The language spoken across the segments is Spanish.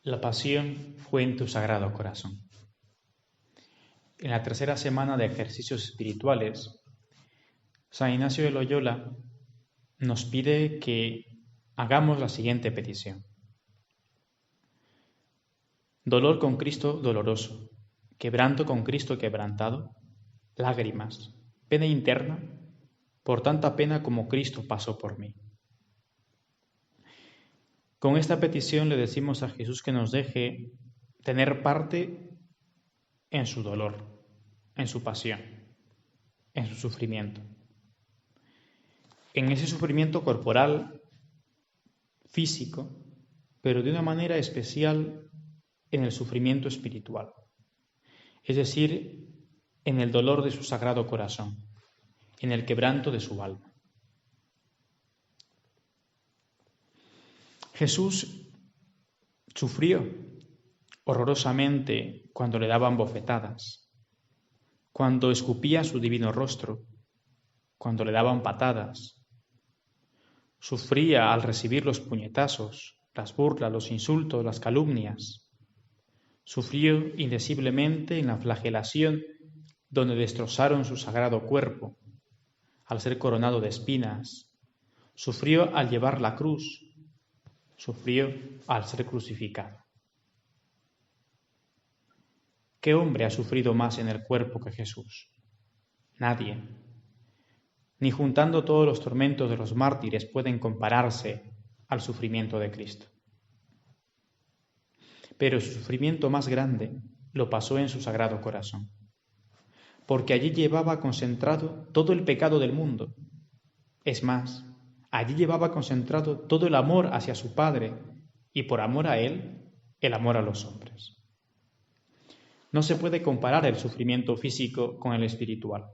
La pasión fue en tu sagrado corazón. En la tercera semana de ejercicios espirituales, San Ignacio de Loyola nos pide que hagamos la siguiente petición. Dolor con Cristo doloroso, quebranto con Cristo quebrantado, lágrimas, pena interna, por tanta pena como Cristo pasó por mí. Con esta petición le decimos a Jesús que nos deje tener parte en su dolor, en su pasión, en su sufrimiento. En ese sufrimiento corporal, físico, pero de una manera especial en el sufrimiento espiritual, es decir, en el dolor de su sagrado corazón, en el quebranto de su alma. Jesús sufrió horrorosamente cuando le daban bofetadas, cuando escupía su divino rostro, cuando le daban patadas. Sufría al recibir los puñetazos, las burlas, los insultos, las calumnias. Sufrió indeciblemente en la flagelación donde destrozaron su sagrado cuerpo, al ser coronado de espinas. Sufrió al llevar la cruz. Sufrió al ser crucificado. ¿Qué hombre ha sufrido más en el cuerpo que Jesús? Nadie. Ni juntando todos los tormentos de los mártires pueden compararse al sufrimiento de Cristo. Pero su sufrimiento más grande lo pasó en su sagrado corazón, porque allí llevaba concentrado todo el pecado del mundo. Es más, allí llevaba concentrado todo el amor hacia su Padre y por amor a Él, el amor a los hombres. No se puede comparar el sufrimiento físico con el espiritual,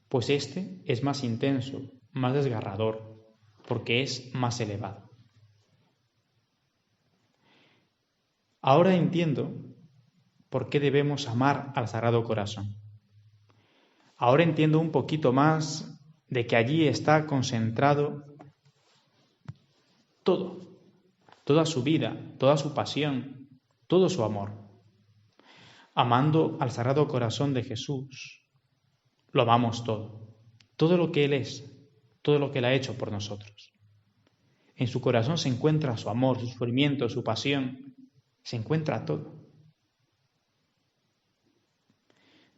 pues este es más intenso, más desgarrador, porque es más elevado. Ahora entiendo por qué debemos amar al Sagrado Corazón. Ahora entiendo un poquito más de que allí está concentrado todo, toda su vida, toda su pasión, todo su amor. Amando al Sagrado Corazón de Jesús, lo amamos todo lo que Él es, todo lo que Él ha hecho por nosotros. En su corazón se encuentra su amor, su sufrimiento, su pasión, se encuentra todo.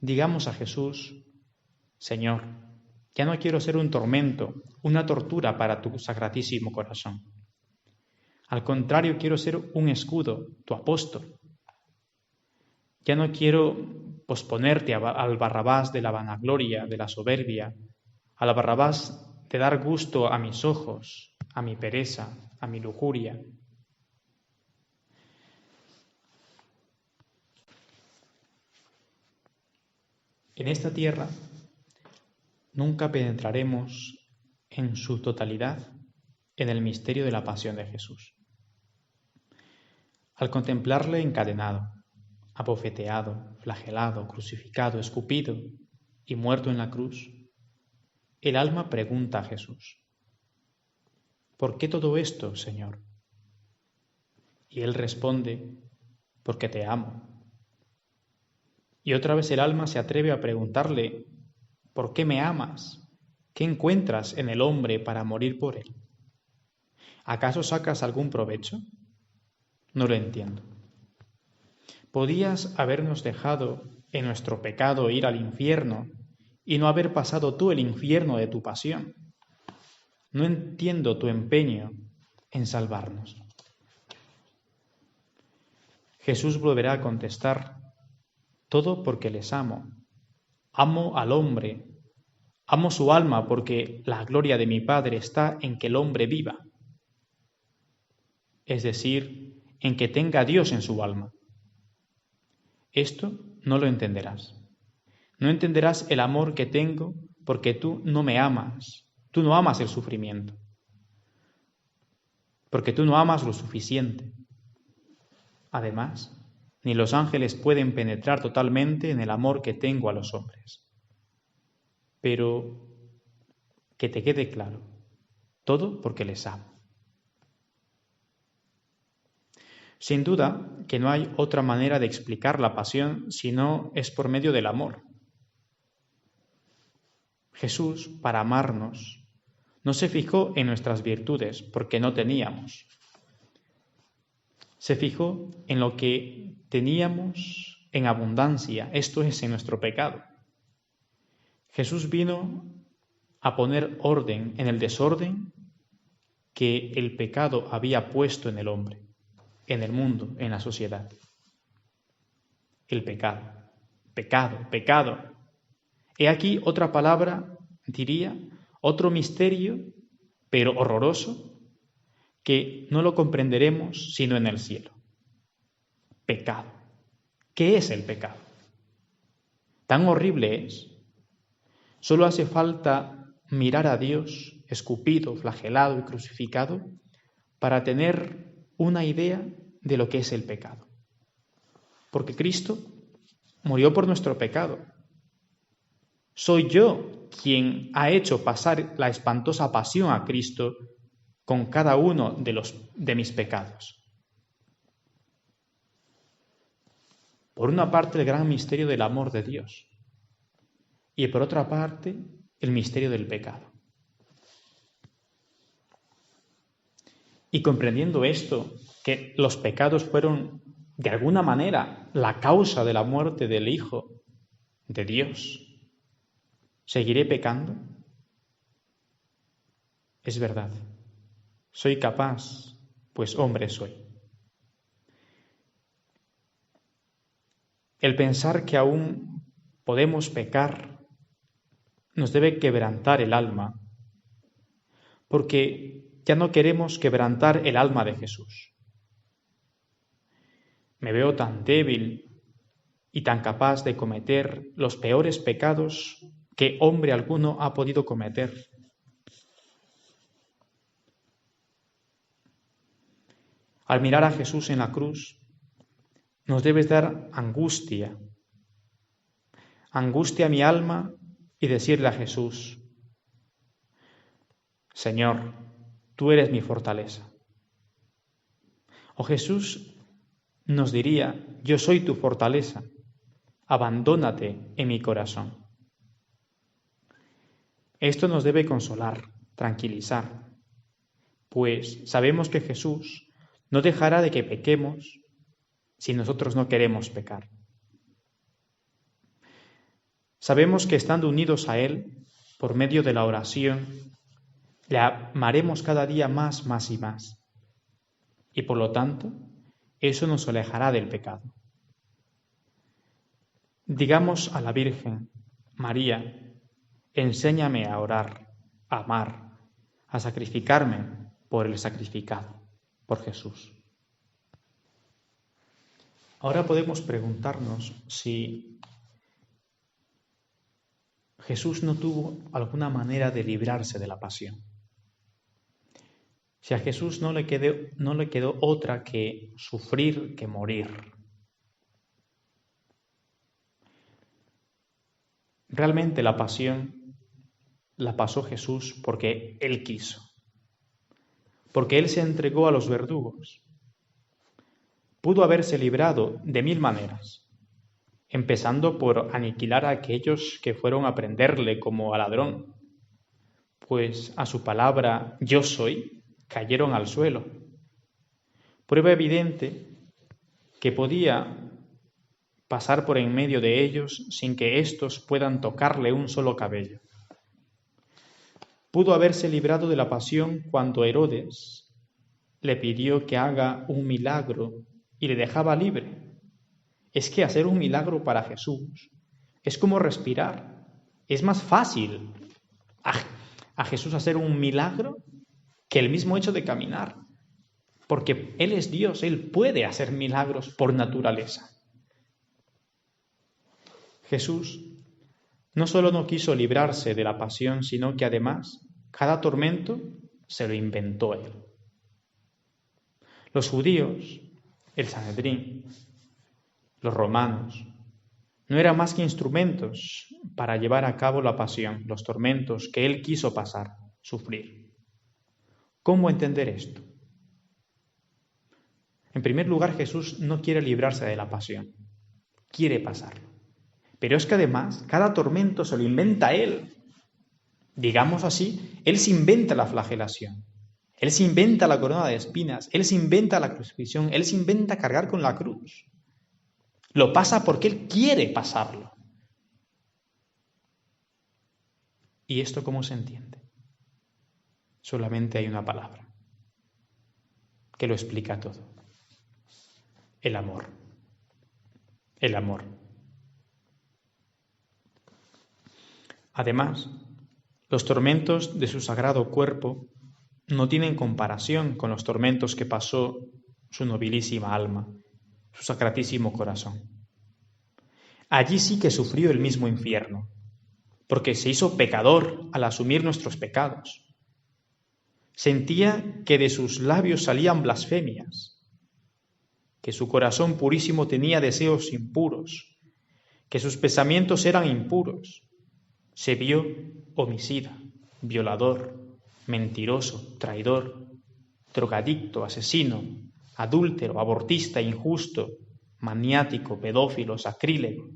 Digamos a Jesús: Señor, ya no quiero ser un tormento, una tortura para tu sacratísimo corazón. Al contrario, quiero ser un escudo, tu apóstol. Ya no quiero posponerte al Barrabás de la vanagloria, de la soberbia, al Barrabás de dar gusto a mis ojos, a mi pereza, a mi lujuria. En esta tierra nunca penetraremos en su totalidad en el misterio de la pasión de Jesús. Al contemplarle encadenado, abofeteado, flagelado, crucificado, escupido y muerto en la cruz, el alma pregunta a Jesús: ¿por qué todo esto, Señor? Y Él responde: porque te amo. Y otra vez el alma se atreve a preguntarle: ¿por qué me amas? ¿Qué encuentras en el hombre para morir por él? ¿Acaso sacas algún provecho? No lo entiendo. Podías habernos dejado en nuestro pecado ir al infierno y no haber pasado tú el infierno de tu pasión. No entiendo tu empeño en salvarnos. Jesús volverá a contestar: todo porque les amo. Amo al hombre. Amo su alma porque la gloria de mi Padre está en que el hombre viva. Es decir, en que tenga a Dios en su alma. Esto no lo entenderás. No entenderás el amor que tengo porque tú no me amas. Tú no amas el sufrimiento. Porque tú no amas lo suficiente. Además, ni los ángeles pueden penetrar totalmente en el amor que tengo a los hombres. Pero que te quede claro, todo porque les amo. Sin duda que no hay otra manera de explicar la pasión si no es por medio del amor. Jesús, para amarnos, no se fijó en nuestras virtudes porque no teníamos. Se fijó en lo que teníamos en abundancia, esto es, en nuestro pecado. Jesús vino a poner orden en el desorden que el pecado había puesto en el hombre, en el mundo, en la sociedad. El pecado, pecado, pecado. He aquí otra palabra, diría, otro misterio, pero horroroso, que no lo comprenderemos sino en el cielo. Pecado. ¿Qué es el pecado? Tan horrible es. Solo hace falta mirar a Dios escupido, flagelado y crucificado para tener una idea de lo que es el pecado. Porque Cristo murió por nuestro pecado. Soy yo quien ha hecho pasar la espantosa pasión a Cristo con cada uno de mis pecados. Por una parte, el gran misterio del amor de Dios y por otra parte, el misterio del pecado. Y comprendiendo esto, que los pecados fueron de alguna manera la causa de la muerte del Hijo de Dios, ¿seguiré pecando? Es verdad, soy capaz, pues hombre soy. El pensar que aún podemos pecar nos debe quebrantar el alma, porque ya no queremos quebrantar el alma de Jesús. Me veo tan débil y tan capaz de cometer los peores pecados que hombre alguno ha podido cometer. Al mirar a Jesús en la cruz, nos debe dar angustia. Angustia a mi alma y decirle a Jesús: Señor, tú eres mi fortaleza. O Jesús nos diría: yo soy tu fortaleza, abandónate en mi corazón. Esto nos debe consolar, tranquilizar, pues sabemos que Jesús no dejará de que pequemos si nosotros no queremos pecar. Sabemos que estando unidos a Él, por medio de la oración, le amaremos cada día más, más y más. Y por lo tanto, eso nos alejará del pecado. Digamos a la Virgen, María, enséñame a orar, a amar, a sacrificarme por el sacrificado, por Jesús. Ahora podemos preguntarnos si Jesús no tuvo alguna manera de librarse de la pasión. Si a Jesús no le quedó otra que sufrir, que morir. Realmente la pasión la pasó Jesús porque Él quiso, porque Él se entregó a los verdugos. Pudo haberse librado de 1000 maneras, empezando por aniquilar a aquellos que fueron a prenderle como a ladrón, pues a su palabra yo soy, cayeron al suelo. Prueba evidente que podía pasar por en medio de ellos sin que éstos puedan tocarle un solo cabello. Pudo haberse librado de la pasión cuando Herodes le pidió que haga un milagro y le dejaba libre. Es que hacer un milagro para Jesús es como respirar. Es más fácil a Jesús hacer un milagro que el mismo hecho de caminar, porque Él es Dios, Él puede hacer milagros por naturaleza. Jesús no solo no quiso librarse de la pasión, sino que además cada tormento se lo inventó Él. Los judíos, el Sanedrín, los romanos, no eran más que instrumentos para llevar a cabo la pasión, los tormentos que Él quiso pasar, sufrir. ¿Cómo entender esto? En primer lugar, Jesús no quiere librarse de la pasión, quiere pasarlo. Pero es que además, cada tormento se lo inventa Él. Digamos así, Él se inventa la flagelación, Él se inventa la corona de espinas, Él se inventa la crucifixión, Él se inventa cargar con la cruz. Lo pasa porque Él quiere pasarlo. ¿Y esto cómo se entiende? Solamente hay una palabra que lo explica todo. El amor. El amor. Además, los tormentos de su sagrado cuerpo no tienen comparación con los tormentos que pasó su nobilísima alma, su sacratísimo corazón. Allí sí que sufrió el mismo infierno, porque se hizo pecador al asumir nuestros pecados. Sentía que de sus labios salían blasfemias, que su corazón purísimo tenía deseos impuros, que sus pensamientos eran impuros. Se vio homicida, violador, mentiroso, traidor, drogadicto, asesino, adúltero, abortista, injusto, maniático, pedófilo, sacrílego.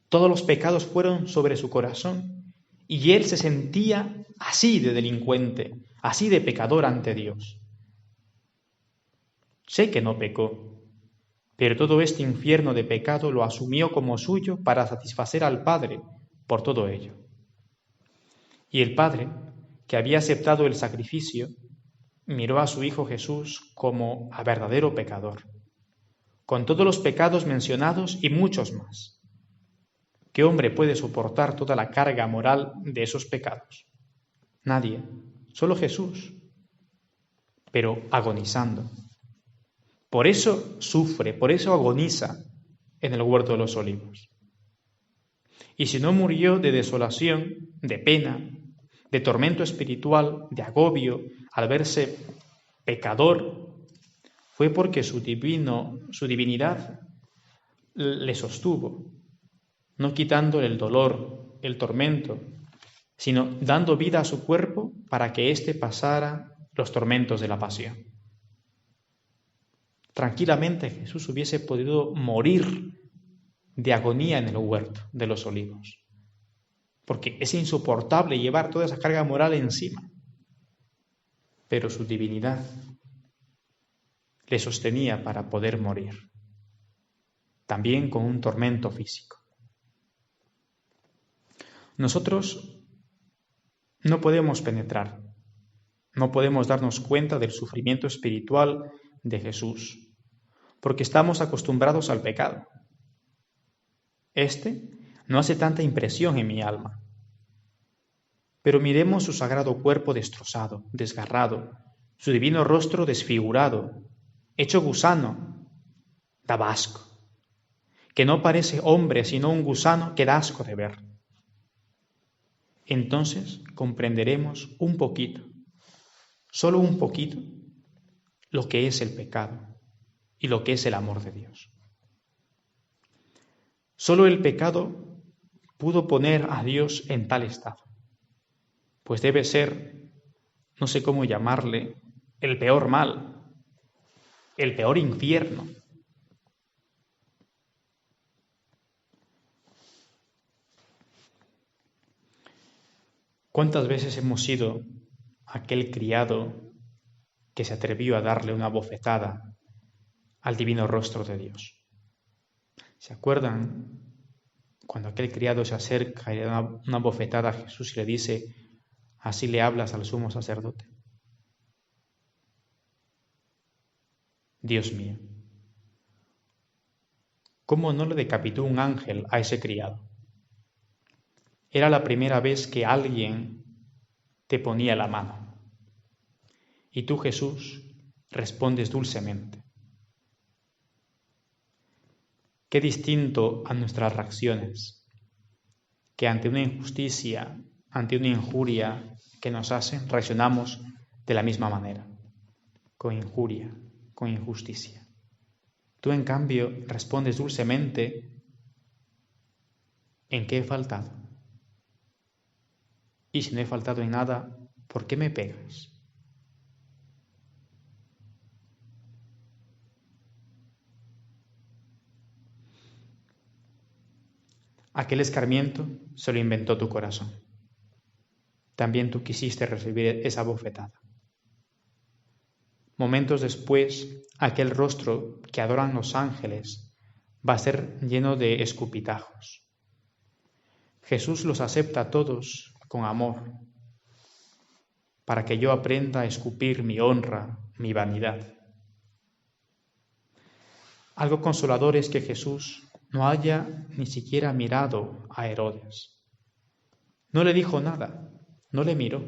Todos los pecados fueron sobre su corazón y él se sentía así de delincuente, así de pecador ante Dios. Sé que no pecó, pero todo este infierno de pecado lo asumió como suyo para satisfacer al Padre por todo ello. Y el Padre, que había aceptado el sacrificio, miró a su Hijo Jesús como a verdadero pecador, con todos los pecados mencionados y muchos más. ¿Qué hombre puede soportar toda la carga moral de esos pecados? Nadie, solo Jesús, pero agonizando. Por eso sufre, por eso agoniza en el huerto de los olivos. Y si no murió de desolación, de pena, de tormento espiritual, de agobio, al verse pecador, fue porque su divinidad le sostuvo, no quitándole el dolor, el tormento, sino dando vida a su cuerpo para que éste pasara los tormentos de la pasión. Tranquilamente Jesús hubiese podido morir de agonía en el huerto de los olivos, porque es insoportable llevar toda esa carga moral encima. Pero su divinidad le sostenía para poder morir, también con un tormento físico. Nosotros no podemos penetrar, no podemos darnos cuenta del sufrimiento espiritual de Jesús, porque estamos acostumbrados al pecado. Este no hace tanta impresión en mi alma. Pero miremos su sagrado cuerpo destrozado, desgarrado, su divino rostro desfigurado, hecho gusano, daba asco, que no parece hombre sino un gusano que da asco de ver. Entonces comprenderemos un poquito, solo un poquito, lo que es el pecado y lo que es el amor de Dios. Solo el pecado pudo poner a Dios en tal estado, pues debe ser, no sé cómo llamarle, el peor mal, el peor infierno. ¿Cuántas veces hemos sido aquel criado que se atrevió a darle una bofetada al divino rostro de Dios? ¿Se acuerdan cuando aquel criado se acerca y le da una bofetada a Jesús y le dice: así le hablas al sumo sacerdote? Dios mío, ¿cómo no le decapitó un ángel a ese criado? Era la primera vez que alguien te ponía la mano. Y tú, Jesús, respondes dulcemente. Qué distinto a nuestras reacciones, que ante una injusticia, ante una injuria que nos hacen, reaccionamos de la misma manera, con injuria, con injusticia. Tú, en cambio, respondes dulcemente: ¿en qué he faltado? Y si no he faltado en nada, ¿por qué me pegas? Aquel escarmiento se lo inventó tu corazón. También tú quisiste recibir esa bofetada. Momentos después, aquel rostro que adoran los ángeles va a ser lleno de escupitajos. Jesús los acepta a todos con amor, para que yo aprenda a escupir mi honra, mi vanidad. Algo consolador es que Jesús no haya ni siquiera mirado a Herodes. No le dijo nada, no le miró.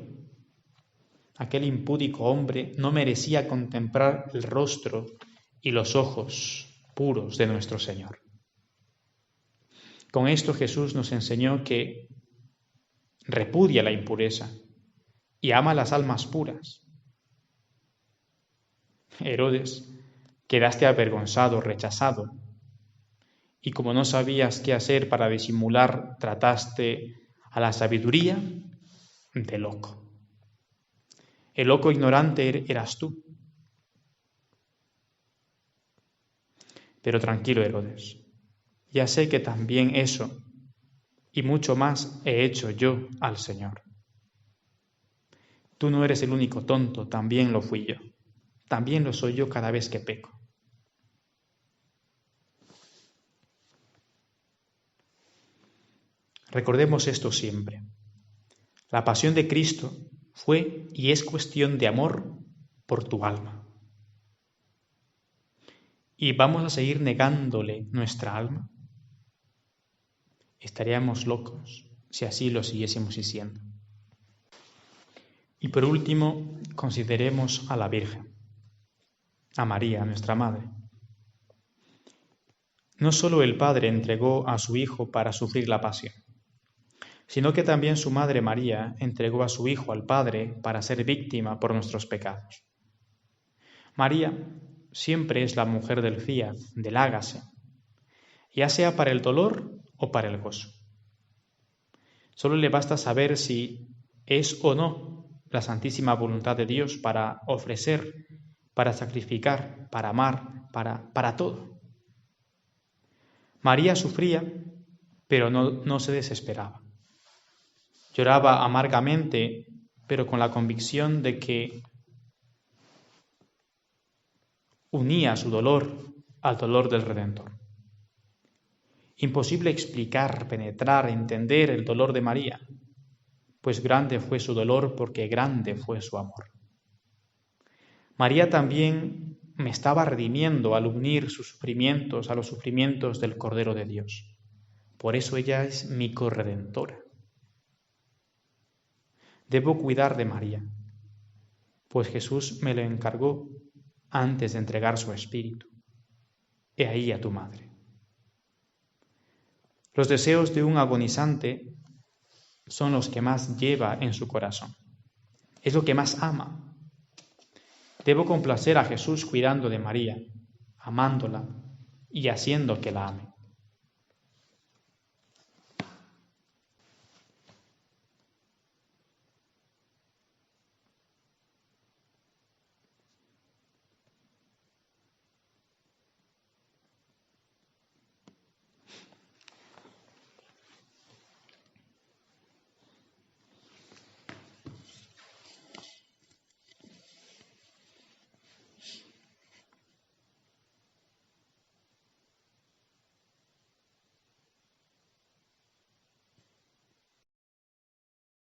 Aquel impúdico hombre no merecía contemplar el rostro y los ojos puros de nuestro Señor. Con esto Jesús nos enseñó que repudia la impureza y ama las almas puras. Herodes, quedaste avergonzado, rechazado, y como no sabías qué hacer para disimular, trataste a la sabiduría de loco. El loco ignorante eras tú. Pero tranquilo, Herodes, ya sé que también eso y mucho más he hecho yo al Señor. Tú no eres el único tonto, también lo fui yo. También lo soy yo cada vez que peco. Recordemos esto siempre. La pasión de Cristo fue y es cuestión de amor por tu alma. ¿Y vamos a seguir negándole nuestra alma? Estaríamos locos si así lo siguiésemos diciendo. Y por último, consideremos a la Virgen, a María, nuestra Madre. No solo el Padre entregó a su Hijo para sufrir la pasión, sino que también su Madre María entregó a su Hijo al Padre para ser víctima por nuestros pecados. María siempre es la mujer del fiat, del hágase, ya sea para el dolor o para el gozo. Solo le basta saber si es o no la santísima voluntad de Dios para ofrecer, para sacrificar, para amar, para todo. María sufría, pero no se desesperaba. Lloraba amargamente, pero con la convicción de que unía su dolor al dolor del Redentor. Imposible explicar, penetrar, entender el dolor de María, pues grande fue su dolor porque grande fue su amor. María también me estaba redimiendo al unir sus sufrimientos a los sufrimientos del Cordero de Dios. Por eso ella es mi corredentora. Debo cuidar de María, pues Jesús me lo encargó antes de entregar su espíritu. He ahí a tu madre. Los deseos de un agonizante son los que más lleva en su corazón. Es lo que más ama. Debo complacer a Jesús cuidando de María, amándola y haciendo que la ame.